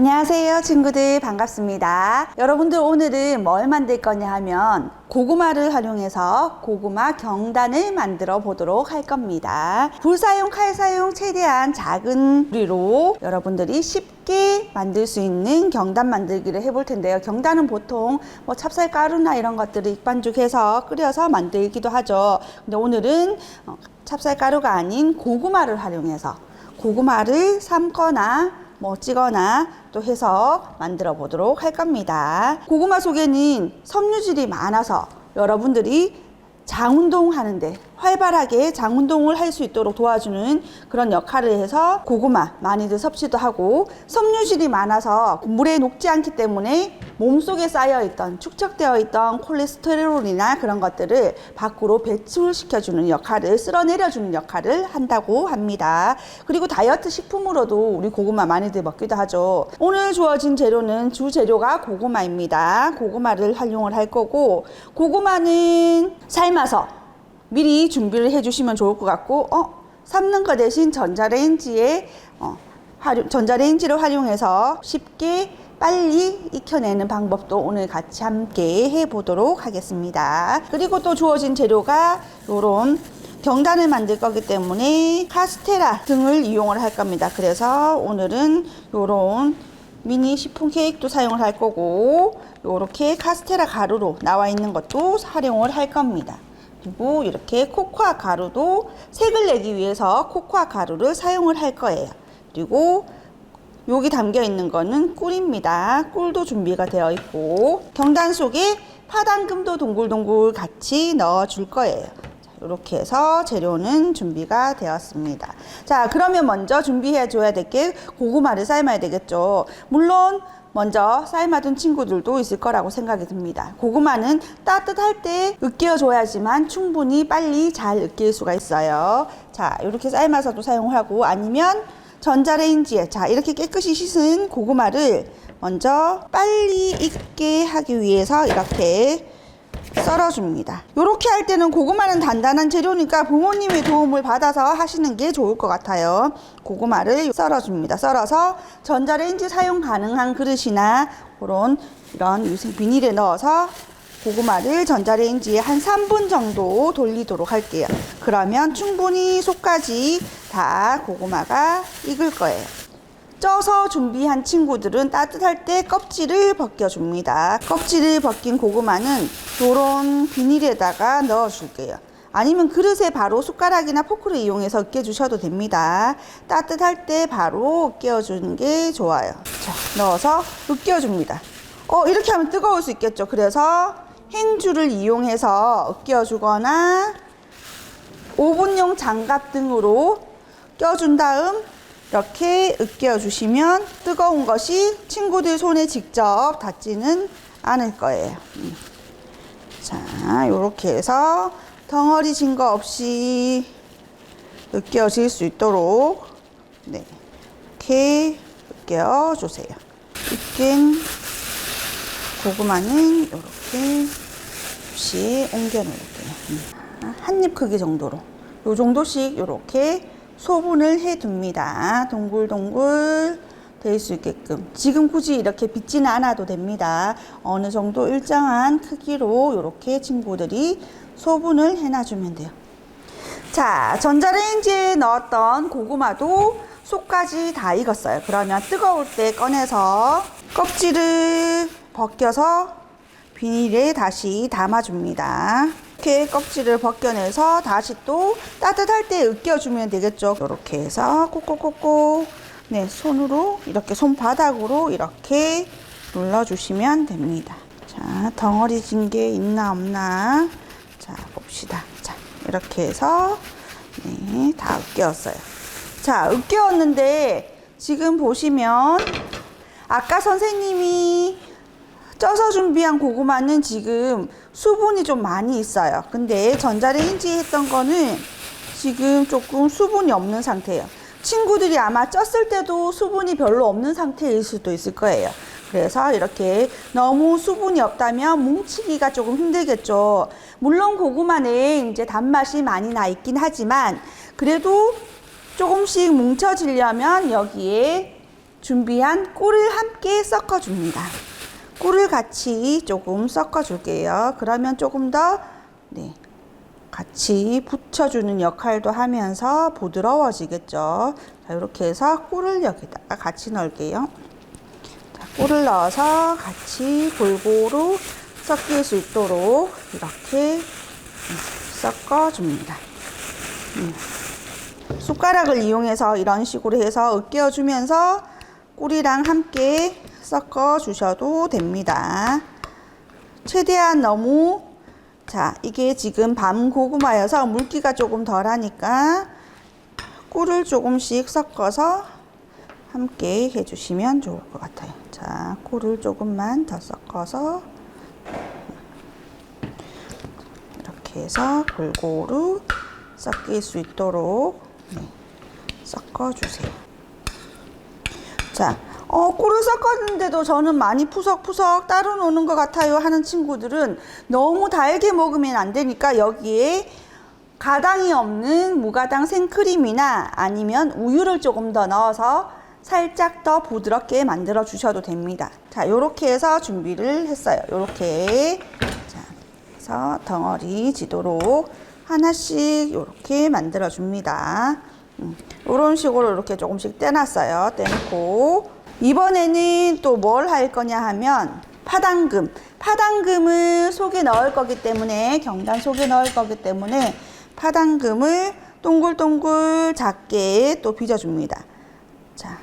안녕하세요 친구들, 반갑습니다. 여러분들 오늘은 뭘 만들 거냐 하면 고구마를 활용해서 고구마 경단을 만들어 보도록 할 겁니다. 불 사용, 칼 사용 최대한 작은 우리로 여러분들이 쉽게 만들 수 있는 경단 만들기를 해볼 텐데요. 경단은 보통 뭐 찹쌀가루나 이런 것들을 익반죽해서 끓여서 만들기도 하죠. 근데 오늘은 찹쌀가루가 아닌 고구마를 활용해서 고구마를 삶거나 찌거나 또 해서 만들어 보도록 할 겁니다. 고구마 속에는 섬유질이 많아서 여러분들이 장운동 하는데 활발하게 장운동을 할 수 있도록 도와주는 그런 역할을 해서 고구마 많이들 섭취도 하고, 섬유질이 많아서 물에 녹지 않기 때문에 몸속에 쌓여있던 축적되어 있던 콜레스테롤이나 그런 것들을 밖으로 배출시켜주는 역할을, 쓸어내려주는 역할을 한다고 합니다. 그리고 다이어트 식품으로도 우리 고구마 많이들 먹기도 하죠. 오늘 주어진 재료는 주 재료가 고구마입니다. 고구마를 활용을 할 거고, 고구마는 삶아서 미리 준비를 해주시면 좋을 것 같고, 삶는 거 대신 전자레인지를 활용해서 쉽게 빨리 익혀내는 방법도 오늘 같이 함께 해보도록 하겠습니다. 그리고 또 주어진 재료가 요런 경단을 만들 거기 때문에 카스테라 등을 이용을 할 겁니다. 그래서 오늘은 요런 미니 시폰 케이크도 사용을 할 거고, 요렇게 카스테라 가루로 나와 있는 것도 활용을 할 겁니다. 그리고 이렇게 코코아 가루도 색을 내기 위해서 코코아 가루를 사용을 할 거예요. 그리고 여기 담겨 있는 거는 꿀입니다. 꿀도 준비가 되어 있고, 경단 속에 파당금도 동글동글 같이 넣어 줄 거예요. 이렇게 해서 재료는 준비가 되었습니다. 자, 그러면 먼저 준비해 줘야 될 게 고구마를 삶아야 되겠죠. 물론 먼저 삶아둔 친구들도 있을 거라고 생각이 듭니다. 고구마는 따뜻할 때 으깨어줘야지만 충분히 빨리 잘 으깰 수가 있어요. 자, 이렇게 삶아서도 사용하고, 아니면 전자레인지에, 자, 이렇게 깨끗이 씻은 고구마를 먼저 빨리 익게 하기 위해서 이렇게 썰어줍니다. 이렇게 할 때는 고구마는 단단한 재료니까 부모님의 도움을 받아서 하시는 게 좋을 것 같아요. 고구마를 썰어줍니다. 썰어서 전자레인지 사용 가능한 그릇이나 이런 유생 비닐에 넣어서 고구마를 전자레인지에 한 3분 정도 돌리도록 할게요. 그러면 충분히 속까지 다 고구마가 익을 거예요. 쪄서 준비한 친구들은 따뜻할 때 껍질을 벗겨줍니다. 껍질을 벗긴 고구마는 이런 비닐에다가 넣어줄게요. 아니면 그릇에 바로 숟가락이나 포크를 이용해서 으깨주셔도 됩니다. 따뜻할 때 바로 으깨어주는 게 좋아요. 자, 넣어서 으깨어줍니다. 이렇게 하면 뜨거울 수 있겠죠. 그래서 행주를 이용해서 으깨어주거나 오븐용 장갑 등으로 껴준 다음 이렇게 으깨어 주시면 뜨거운 것이 친구들 손에 직접 닿지는 않을 거예요. 자, 요렇게 해서 덩어리 진 거 없이 으깨어질 수 있도록 이렇게 으깨어 주세요. 으깬 고구마는 이렇게 접시에 옮겨 놓을게요. 한 입 크기 정도로, 요 정도씩 이렇게 소분을 해 둡니다. 동글동글 될 수 있게끔. 지금 굳이 이렇게 빚지는 않아도 됩니다. 어느 정도 일정한 크기로 이렇게 친구들이 소분을 해놔주면 돼요. 자, 전자레인지에 넣었던 고구마도 속까지 다 익었어요. 그러면 뜨거울 때 꺼내서 껍질을 벗겨서 비닐에 다시 담아줍니다. 이렇게 껍질을 벗겨내서 다시 또 따뜻할 때 으깨어주면 되겠죠. 이렇게 해서 꼭꼭꼭꼭 손으로 이렇게 손바닥으로 이렇게 눌러주시면 됩니다. 자, 덩어리 진 게 있나 없나, 자, 봅시다. 자, 이렇게 해서 다 으깨었어요. 자, 으깨었는데 지금 보시면 아까 선생님이 쪄서 준비한 고구마는 지금 수분이 좀 많이 있어요. 근데 전자레인지에 했던 거는 지금 조금 수분이 없는 상태예요. 친구들이 아마 쪘을 때도 수분이 별로 없는 상태일 수도 있을 거예요. 그래서 이렇게 너무 수분이 없다면 뭉치기가 조금 힘들겠죠. 물론 고구마는 이제 단맛이 많이 나 있긴 하지만 그래도 조금씩 뭉쳐지려면 여기에 준비한 꿀을 함께 섞어줍니다. 꿀을 같이 조금 섞어줄게요. 그러면 조금 더 같이 붙여주는 역할도 하면서 부드러워지겠죠. 자, 이렇게 해서 꿀을 여기다가 같이 넣을게요. 자, 꿀을 넣어서 같이 골고루 섞일 수 있도록 이렇게 섞어줍니다. 숟가락을 이용해서 이런 식으로 해서 으깨어주면서 꿀이랑 함께 섞어 주셔도 됩니다. 최대한 너무 이게 지금 밤고구마여서 물기가 조금 덜하니까 꿀을 조금씩 섞어서 함께 해주시면 좋을 것 같아요. 자, 꿀을 조금만 더 섞어서 이렇게 해서 골고루 섞일 수 있도록 섞어주세요. 자, 꿀을 섞었는데도 저는 많이 푸석푸석 따로 노는 것 같아요 하는 친구들은 너무 달게 먹으면 안 되니까 여기에 가당이 없는 무가당 생크림이나 아니면 우유를 조금 더 넣어서 살짝 더 부드럽게 만들어 주셔도 됩니다. 자, 요렇게 해서 준비를 했어요. 요렇게. 자, 해서 덩어리 지도록 하나씩 요렇게 만들어 줍니다. 이런 식으로 이렇게 조금씩 떼놨어요. 떼놓고 이번에는 또 뭘 할 거냐 하면 파당금을 속에 넣을 거기 때문에 경단 속에 넣을 거기 때문에 파당금을 동글동글 작게 또 빚어줍니다. 자,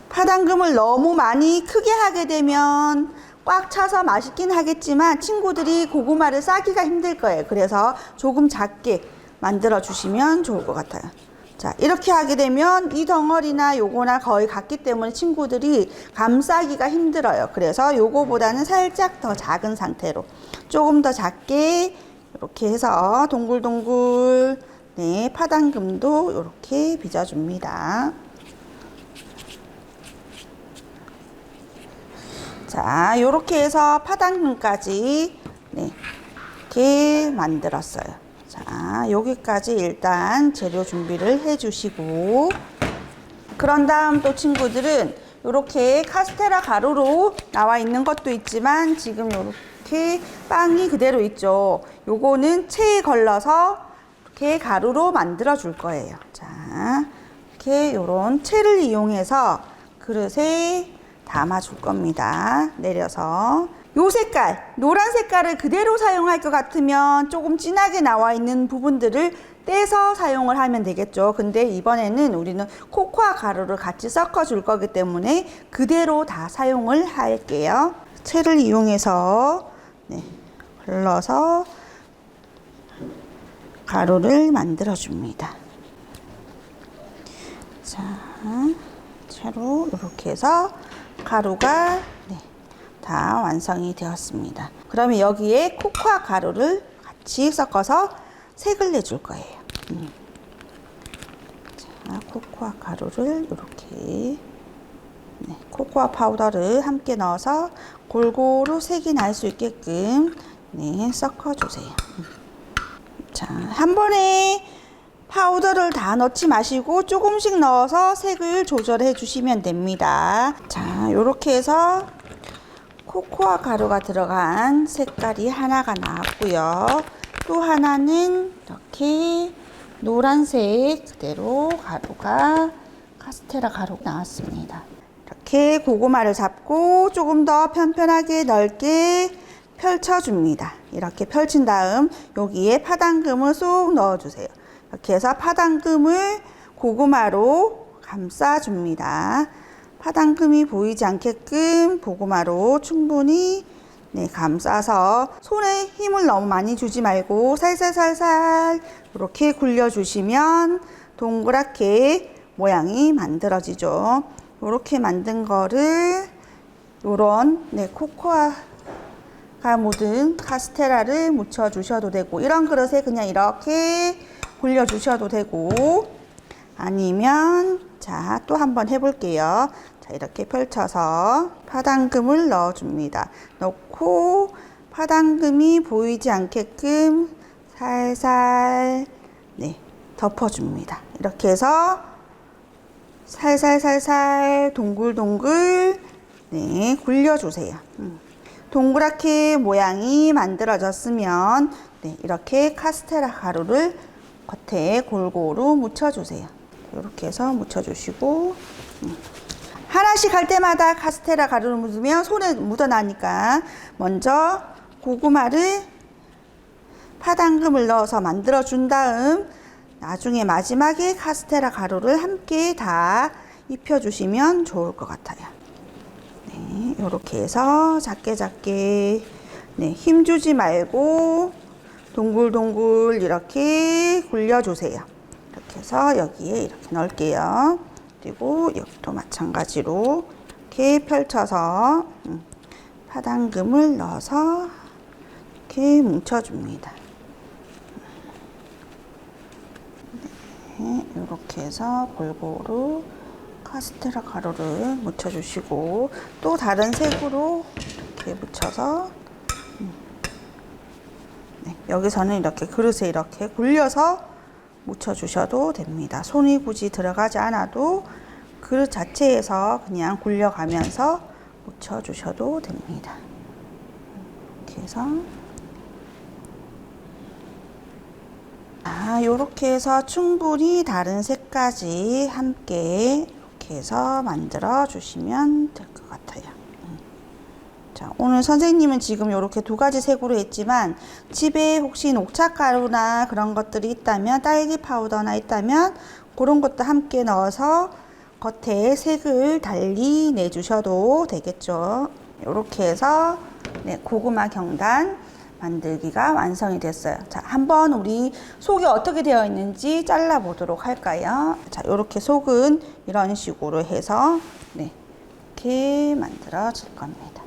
파당금을 너무 많이 크게 하게 되면 꽉 차서 맛있긴 하겠지만 친구들이 고구마를 싸기가 힘들 거예요. 그래서 조금 작게 만들어 주시면 좋을 것 같아요. 자, 이렇게 하게 되면 이 덩어리나 요거나 거의 같기 때문에 친구들이 감싸기가 힘들어요. 그래서 요거보다는 살짝 더 작은 상태로 조금 더 작게 이렇게 해서 동글동글 파당금도 이렇게 빚어줍니다. 자, 요렇게 해서 파당금까지 이렇게 만들었어요. 자, 여기까지 일단 재료 준비를 해주시고 그런 다음 또 친구들은 이렇게 카스테라 가루로 나와 있는 것도 있지만 지금 이렇게 빵이 그대로 있죠. 요거는 체에 걸러서 이렇게 가루로 만들어 줄 거예요. 자, 이렇게 요런 체를 이용해서 그릇에 담아 줄 겁니다. 내려서 요 색깔, 노란 색깔을 그대로 사용할 것 같으면 조금 진하게 나와 있는 부분들을 떼서 사용을 하면 되겠죠. 근데 이번에는 우리는 코코아 가루를 같이 섞어 줄 거기 때문에 그대로 다 사용을 할게요. 체를 이용해서 걸러서 가루를 만들어 줍니다. 자, 채로 이렇게 해서 가루가 다 완성이 되었습니다. 그러면 여기에 코코아 가루를 같이 섞어서 색을 내줄 거예요. 자, 코코아 가루를 이렇게 코코아 파우더를 함께 넣어서 골고루 색이 날 수 있게끔 섞어주세요. 자, 한 번에 파우더를 다 넣지 마시고 조금씩 넣어서 색을 조절해 주시면 됩니다. 자, 이렇게 해서 코코아 가루가 들어간 색깔이 하나가 나왔고요. 또 하나는 이렇게 노란색 그대로 가루가 카스테라 가루가 나왔습니다. 이렇게 고구마를 잡고 조금 더 편편하게 넓게 펼쳐줍니다. 이렇게 펼친 다음 여기에 파당금을 쏙 넣어주세요. 이렇게 해서 파당금을 고구마로 감싸줍니다. 파당금이 보이지 않게끔 고구마로 충분히 감싸서 손에 힘을 너무 많이 주지 말고 살살살살 이렇게 굴려주시면 동그랗게 모양이 만들어지죠. 이렇게 만든 거를 요런 코코아가 묻은 카스테라를 묻혀 주셔도 되고 이런 그릇에 그냥 이렇게 굴려 주셔도 되고 아니면 자, 또 한번 해볼게요. 자, 이렇게 펼쳐서 파당금을 넣어줍니다. 넣고 파당금이 보이지 않게끔 살살 덮어줍니다. 이렇게 해서 살살살살 동글동글 네, 굴려주세요. 동그랗게 모양이 만들어졌으면 네, 이렇게 카스테라 가루를 겉에 골고루 묻혀주세요. 이렇게 해서 묻혀주시고 하나씩 할 때마다 카스테라 가루를 묻으면 손에 묻어나니까 먼저 고구마를 파당금을 넣어서 만들어 준 다음 나중에 마지막에 카스테라 가루를 함께 다 입혀주시면 좋을 것 같아요. 네, 이렇게 해서 작게 네, 힘주지 말고 동글동글 이렇게 굴려주세요. 이렇게 해서 여기에 이렇게 넣을게요. 그리고 여기도 마찬가지로 이렇게 펼쳐서 파당금을 넣어서 이렇게 뭉쳐줍니다. 네, 이렇게 해서 골고루 카스테라 가루를 묻혀주시고 또 다른 색으로 이렇게 묻혀서 네, 여기서는 이렇게 그릇에 이렇게 굴려서 묻혀주셔도 됩니다. 손이 굳이 들어가지 않아도 그릇 자체에서 그냥 굴려가면서 묻혀주셔도 됩니다. 이렇게 해서 이렇게 해서 충분히 다른 색까지 함께 이렇게 해서 만들어 주시면 될 것 같아요. 자, 오늘 선생님은 지금 이렇게 두 가지 색으로 했지만 집에 혹시 녹차가루나 그런 것들이 있다면 딸기 파우더나 있다면 그런 것도 함께 넣어서 겉에 색을 달리 내주셔도 되겠죠. 이렇게 해서 네, 고구마 경단 만들기가 완성이 됐어요. 자, 한번 우리 속이 어떻게 되어 있는지 잘라 보도록 할까요? 자, 이렇게 속은 이런 식으로 해서 네, 이렇게 만들어질 겁니다.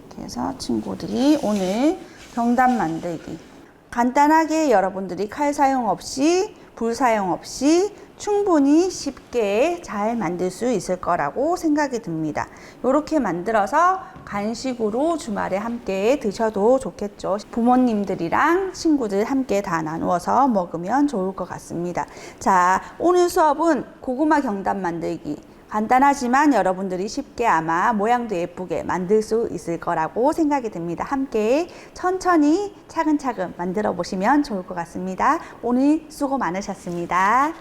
이렇게 해서 친구들이 오늘 경단 만들기 간단하게 여러분들이 칼 사용 없이 불 사용 없이 충분히 쉽게 잘 만들 수 있을 거라고 생각이 듭니다. 이렇게 만들어서 간식으로 주말에 함께 드셔도 좋겠죠. 부모님들이랑 친구들 함께 다 나누어서 먹으면 좋을 것 같습니다. 자, 오늘 수업은 고구마 경단 만들기 간단하지만 여러분들이 쉽게 아마 모양도 예쁘게 만들 수 있을 거라고 생각이 듭니다. 함께 천천히 차근차근 만들어 보시면 좋을 것 같습니다. 오늘 수고 많으셨습니다.